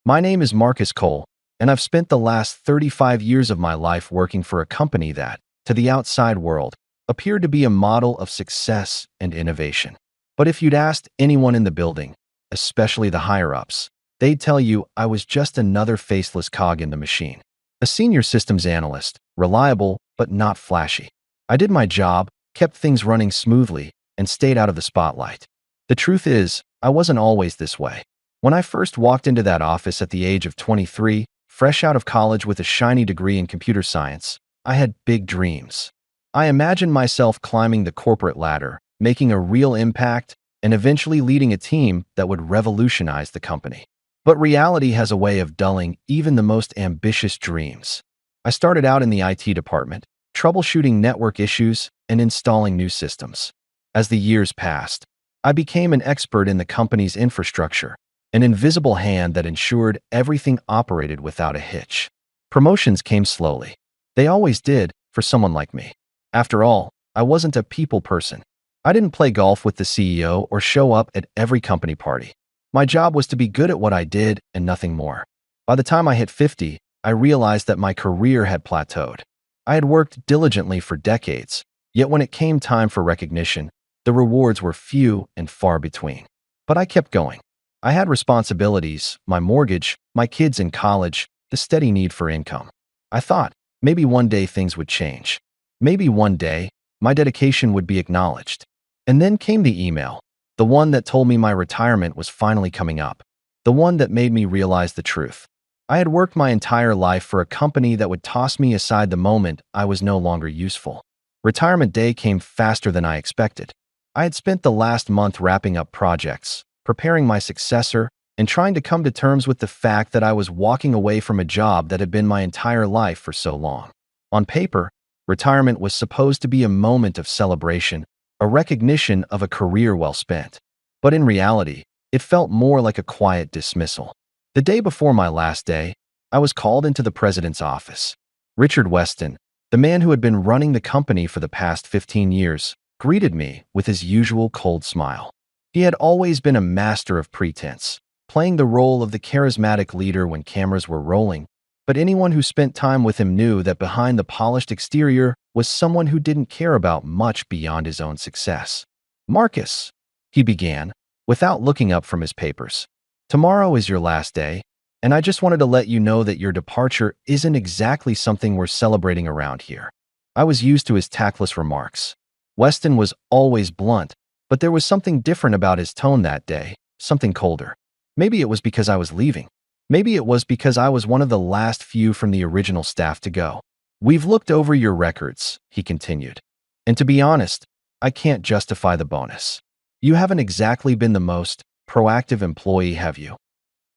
My name is Marcus Cole, and I've spent the last 35 years of my life working for a company that, to the outside world, appeared to be a model of success and innovation. But if you'd asked anyone in the building, especially the higher-ups, they'd tell you I was just another faceless cog in the machine. A senior systems analyst, reliable but not flashy. I did my job, kept things running smoothly, and stayed out of the spotlight. The truth is, I wasn't always this way. When I first walked into that office at the age of 23, fresh out of college with a shiny degree in computer science, I had big dreams. I imagined myself climbing the corporate ladder, making a real impact, and eventually leading a team that would revolutionize the company. But reality has a way of dulling even the most ambitious dreams. I started out in the IT department, troubleshooting network issues and installing new systems. As the years passed, I became an expert in the company's infrastructure, an invisible hand that ensured everything operated without a hitch. Promotions came slowly. They always did for someone like me. After all, I wasn't a people person. I didn't play golf with the CEO or show up at every company party. My job was to be good at what I did and nothing more. By the time I hit 50, I realized that my career had plateaued. I had worked diligently for decades, yet when it came time for recognition, the rewards were few and far between. But I kept going. I had responsibilities, my mortgage, my kids in college, the steady need for income. I thought, maybe one day things would change. Maybe one day, my dedication would be acknowledged. And then came the email, the one that told me my retirement was finally coming up, the one that made me realize the truth. I had worked my entire life for a company that would toss me aside the moment I was no longer useful. Retirement day came faster than I expected. I had spent the last month wrapping up projects, preparing my successor, and trying to come to terms with the fact that I was walking away from a job that had been my entire life for so long. On paper, retirement was supposed to be a moment of celebration, a recognition of a career well spent. But in reality, it felt more like a quiet dismissal. The day before my last day, I was called into the president's office. Richard Weston, the man who had been running the company for the past 15 years, greeted me with his usual cold smile. He had always been a master of pretense, playing the role of the charismatic leader when cameras were rolling, but anyone who spent time with him knew that behind the polished exterior was someone who didn't care about much beyond his own success. "Marcus," he began, without looking up from his papers. "Tomorrow is your last day, and I just wanted to let you know that your departure isn't exactly something we're celebrating around here." I was used to his tactless remarks. Weston was always blunt, but there was something different about his tone that day, something colder. Maybe it was because I was leaving. Maybe it was because I was one of the last few from the original staff to go. "We've looked over your records," he continued. "And to be honest, I can't justify the bonus. You haven't exactly been the most proactive employee, have you?"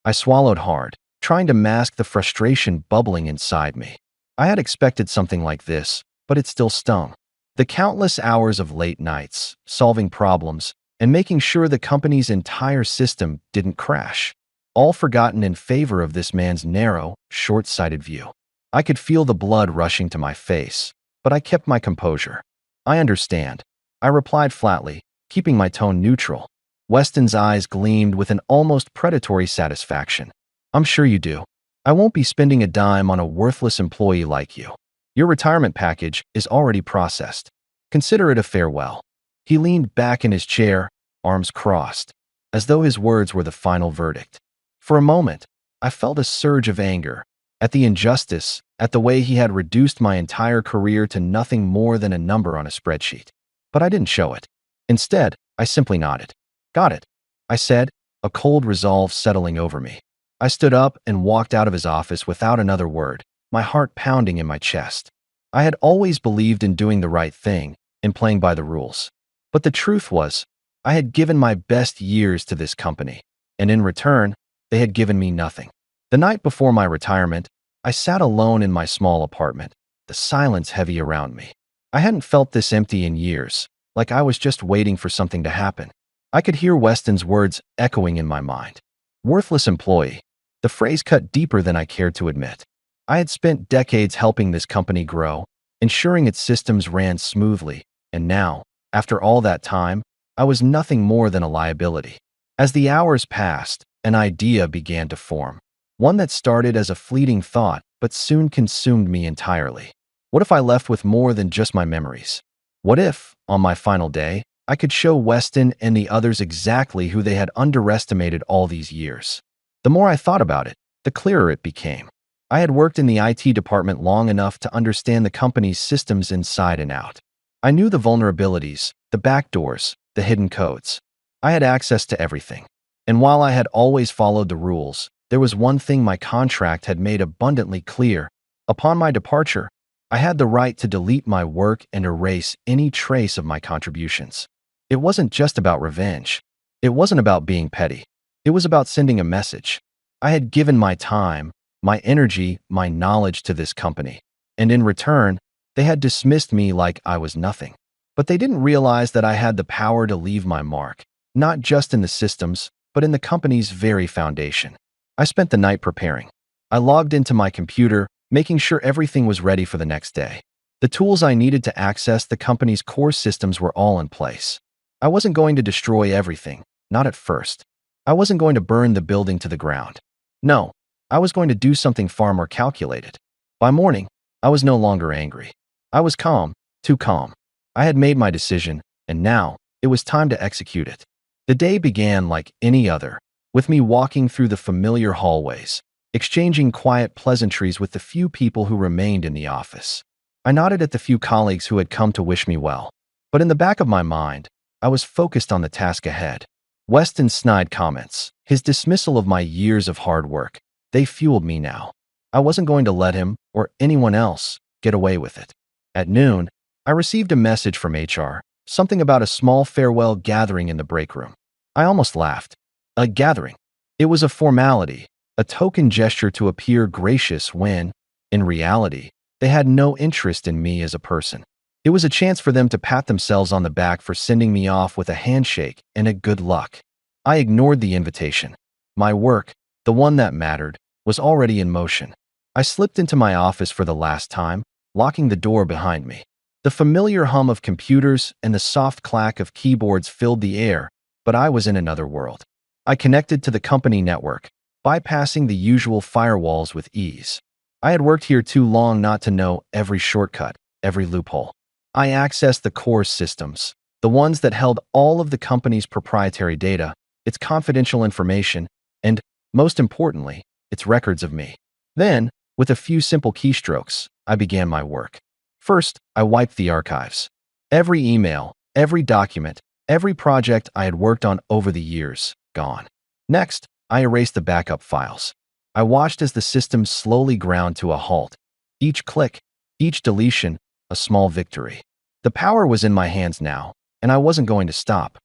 I swallowed hard, trying to mask the frustration bubbling inside me. I had expected something like this, but it still stung. The countless hours of late nights, solving problems, and making sure the company's entire system didn't crash, all forgotten in favor of this man's narrow, short-sighted view. I could feel the blood rushing to my face, but I kept my composure. "I understand," I replied flatly, keeping my tone neutral. Weston's eyes gleamed with an almost predatory satisfaction. "I'm sure you do. I won't be spending a dime on a worthless employee like you. Your retirement package is already processed. Consider it a farewell." He leaned back in his chair, arms crossed, as though his words were the final verdict. For a moment, I felt a surge of anger, at the injustice, at the way he had reduced my entire career to nothing more than a number on a spreadsheet. But I didn't show it. Instead, I simply nodded. "Got it," I said, a cold resolve settling over me. I stood up and walked out of his office without another word, my heart pounding in my chest. I had always believed in doing the right thing, in playing by the rules. But the truth was, I had given my best years to this company, and in return, they had given me nothing. The night before my retirement, I sat alone in my small apartment, the silence heavy around me. I hadn't felt this empty in years, like I was just waiting for something to happen. I could hear Weston's words echoing in my mind. Worthless employee. The phrase cut deeper than I cared to admit. I had spent decades helping this company grow, ensuring its systems ran smoothly, and now, after all that time, I was nothing more than a liability. As the hours passed, an idea began to form. one that started as a fleeting thought but soon consumed me entirely. What if I left with more than just my memories? What if, on my final day, I could show Weston and the others exactly who they had underestimated all these years? The more I thought about it, the clearer it became. I had worked in the IT department long enough to understand the company's systems inside and out. I knew the vulnerabilities, the backdoors, the hidden codes. I had access to everything. And while I had always followed the rules, there was one thing my contract had made abundantly clear. Upon my departure, I had the right to delete my work and erase any trace of my contributions. It wasn't just about revenge. It wasn't about being petty. It was about sending a message. I had given my time, my energy, my knowledge to this company, and in return, they had dismissed me like I was nothing. But they didn't realize that I had the power to leave my mark, not just in the systems, but in the company's very foundation. I spent the night preparing. I logged into my computer, making sure everything was ready for the next day. The tools I needed to access the company's core systems were all in place. I wasn't going to destroy everything, not at first. I wasn't going to burn the building to the ground. No, I was going to do something far more calculated. By morning, I was no longer angry. I was calm, too calm. I had made my decision, and now it was time to execute it. The day began like any other, with me walking through the familiar hallways, exchanging quiet pleasantries with the few people who remained in the office. I nodded at the few colleagues who had come to wish me well, but in the back of my mind, I was focused on the task ahead. Weston's snide comments, his dismissal of my years of hard work, they fueled me now. I wasn't going to let him, or anyone else, get away with it. At noon, I received a message from HR, something about a small farewell gathering in the break room. I almost laughed. A gathering. It was a formality, a token gesture to appear gracious when, in reality, they had no interest in me as a person. It was a chance for them to pat themselves on the back for sending me off with a handshake and a good luck. I ignored the invitation. My work, the one that mattered, was already in motion. I slipped into my office for the last time, locking the door behind me. The familiar hum of computers and the soft clack of keyboards filled the air, but I was in another world. I connected to the company network, bypassing the usual firewalls with ease. I had worked here too long not to know every shortcut, every loophole. I accessed the core systems, the ones that held all of the company's proprietary data, its confidential information, and, most importantly, its records of me. Then, with a few simple keystrokes, I began my work. First, I wiped the archives. Every email, every document, every project I had worked on over the years, gone. Next, I erased the backup files. I watched as the system slowly ground to a halt. Each click, each deletion, a small victory. The power was in my hands now, and I wasn't going to stop.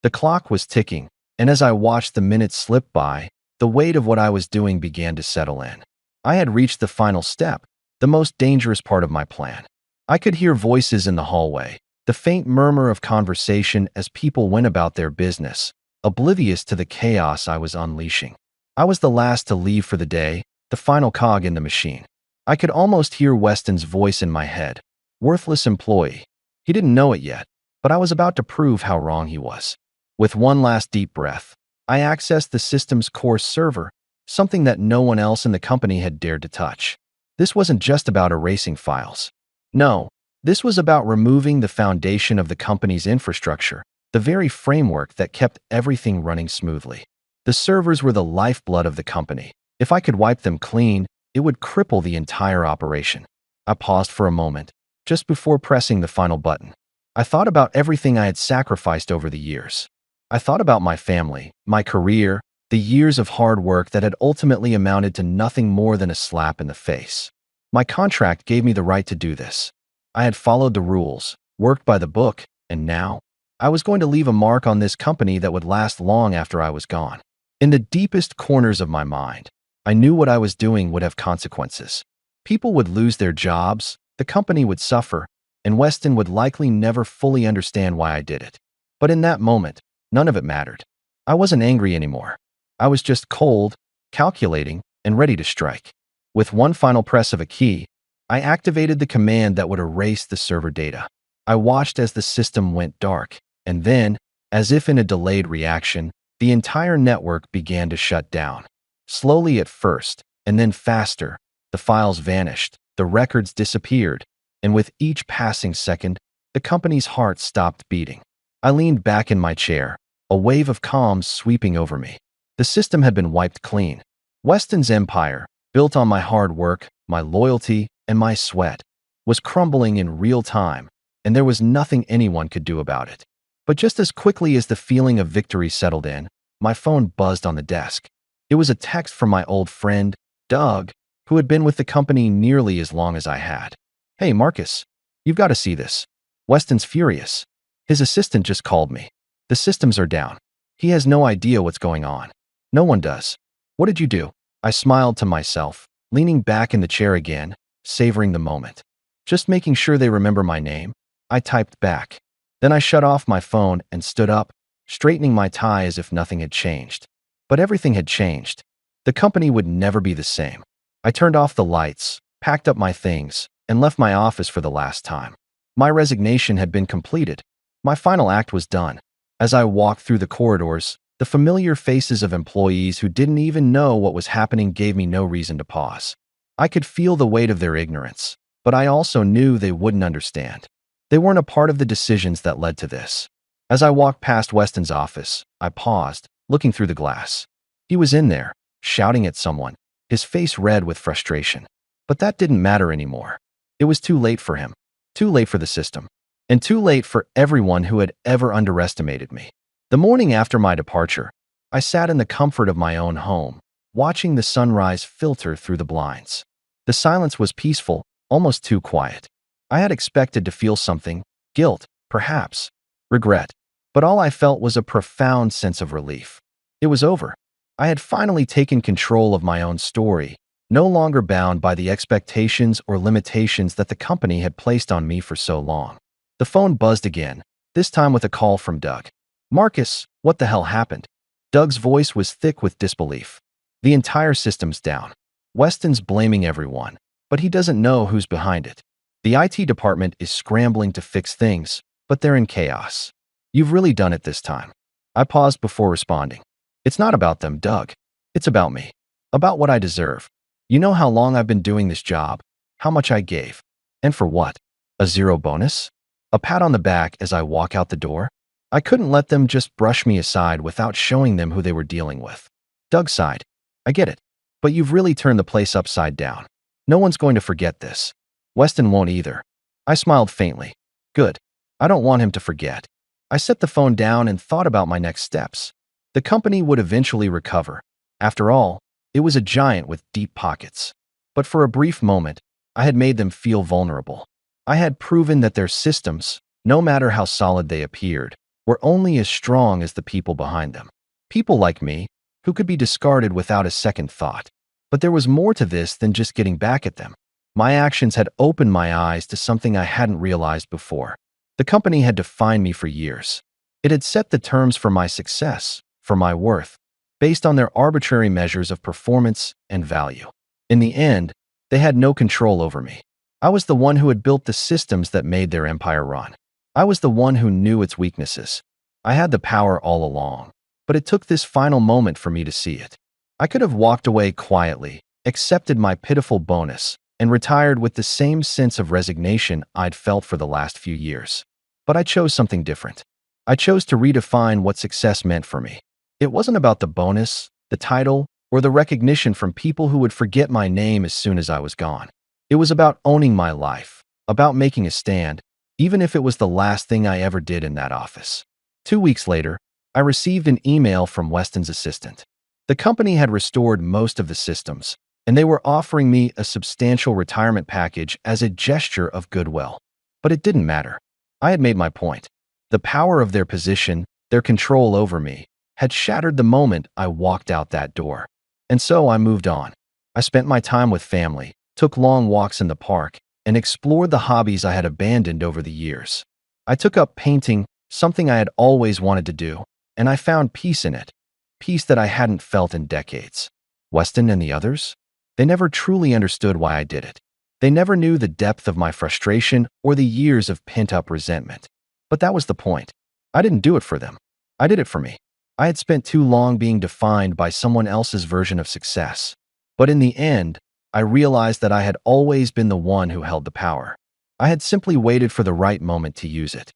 The clock was ticking, and as I watched the minutes slip by, the weight of what I was doing began to settle in. I had reached the final step, the most dangerous part of my plan. I could hear voices in the hallway, the faint murmur of conversation as people went about their business, oblivious to the chaos I was unleashing. I was the last to leave for the day, the final cog in the machine. I could almost hear Weston's voice in my head. Worthless employee. He didn't know it yet, but I was about to prove how wrong he was. With one last deep breath, I accessed the system's core server, something that no one else in the company had dared to touch. This wasn't just about erasing files. No, this was about removing the foundation of the company's infrastructure, the very framework that kept everything running smoothly. The servers were the lifeblood of the company. If I could wipe them clean, it would cripple the entire operation. I paused for a moment, just before pressing the final button. I thought about everything I had sacrificed over the years. I thought about my family, my career, the years of hard work that had ultimately amounted to nothing more than a slap in the face. My contract gave me the right to do this. I had followed the rules, worked by the book, and now, I was going to leave a mark on this company that would last long after I was gone. In the deepest corners of my mind, I knew what I was doing would have consequences. People would lose their jobs, the company would suffer, and Weston would likely never fully understand why I did it. But in that moment, none of it mattered. I wasn't angry anymore. I was just cold, calculating, and ready to strike. With one final press of a key, I activated the command that would erase the server data. I watched as the system went dark, and then, as if in a delayed reaction, the entire network began to shut down. Slowly at first, and then faster. The files vanished, the records disappeared, and with each passing second, the company's heart stopped beating. I leaned back in my chair, a wave of calm sweeping over me. The system had been wiped clean. Weston's empire, built on my hard work, my loyalty, and my sweat, was crumbling in real time, and there was nothing anyone could do about it. But just as quickly as the feeling of victory settled in, my phone buzzed on the desk. It was a text from my old friend, Doug, who had been with the company nearly as long as I had. "Hey, Marcus, you've got to see this. Weston's furious. His assistant just called me. The systems are down. He has no idea what's going on. No one does. What did you do?" I smiled to myself, leaning back in the chair again, savoring the moment. "Just making sure they remember my name," I typed back. Then I shut off my phone and stood up, straightening my tie as if nothing had changed. But everything had changed. The company would never be the same. I turned off the lights, packed up my things, and left my office for the last time. My resignation had been completed. My final act was done. As I walked through the corridors, the familiar faces of employees who didn't even know what was happening gave me no reason to pause. I could feel the weight of their ignorance, but I also knew they wouldn't understand. They weren't a part of the decisions that led to this. As I walked past Weston's office, I paused, looking through the glass. He was in there, shouting at someone, his face red with frustration. But that didn't matter anymore. It was too late for him, too late for the system, and too late for everyone who had ever underestimated me. The morning after my departure, I sat in the comfort of my own home, watching the sunrise filter through the blinds. The silence was peaceful, almost too quiet. I had expected to feel something, guilt, perhaps, regret, but all I felt was a profound sense of relief. It was over. I had finally taken control of my own story, no longer bound by the expectations or limitations that the company had placed on me for so long. The phone buzzed again, this time with a call from Doug. "Marcus, what the hell happened?" Doug's voice was thick with disbelief. "The entire system's down. Weston's blaming everyone, but he doesn't know who's behind it. The IT department is scrambling to fix things, but they're in chaos. You've really done it this time." I paused before responding. "It's not about them, Doug. It's about me. About what I deserve. You know how long I've been doing this job, how much I gave. And for what? A zero bonus? A pat on the back as I walk out the door? I couldn't let them just brush me aside without showing them who they were dealing with." Doug sighed. "I get it, but you've really turned the place upside down. No one's going to forget this. Weston won't either." I smiled faintly. "Good. I don't want him to forget." I set the phone down and thought about my next steps. The company would eventually recover. After all, it was a giant with deep pockets. But for a brief moment, I had made them feel vulnerable. I had proven that their systems, no matter how solid they appeared, were only as strong as the people behind them. People like me, who could be discarded without a second thought. But there was more to this than just getting back at them. My actions had opened my eyes to something I hadn't realized before. The company had defined me for years. It had set the terms for my success, for my worth, based on their arbitrary measures of performance and value. In the end, they had no control over me. I was the one who had built the systems that made their empire run. I was the one who knew its weaknesses. I had the power all along, but it took this final moment for me to see it. I could have walked away quietly, accepted my pitiful bonus, and retired with the same sense of resignation I'd felt for the last few years. But I chose something different. I chose to redefine what success meant for me. It wasn't about the bonus, the title, or the recognition from people who would forget my name as soon as I was gone. It was about owning my life, about making a stand, even if it was the last thing I ever did in that office. 2 weeks later, I received an email from Weston's assistant. The company had restored most of the systems, and they were offering me a substantial retirement package as a gesture of goodwill. But it didn't matter. I had made my point. The power of their position, their control over me, had shattered the moment I walked out that door. And so I moved on. I spent my time with family, took long walks in the park, and explored the hobbies I had abandoned over the years. I took up painting, something I had always wanted to do, and I found peace in it, peace that I hadn't felt in decades. Weston and the others? They never truly understood why I did it. They never knew the depth of my frustration or the years of pent-up resentment. But that was the point. I didn't do it for them. I did it for me. I had spent too long being defined by someone else's version of success. But in the end, I realized that I had always been the one who held the power. I had simply waited for the right moment to use it.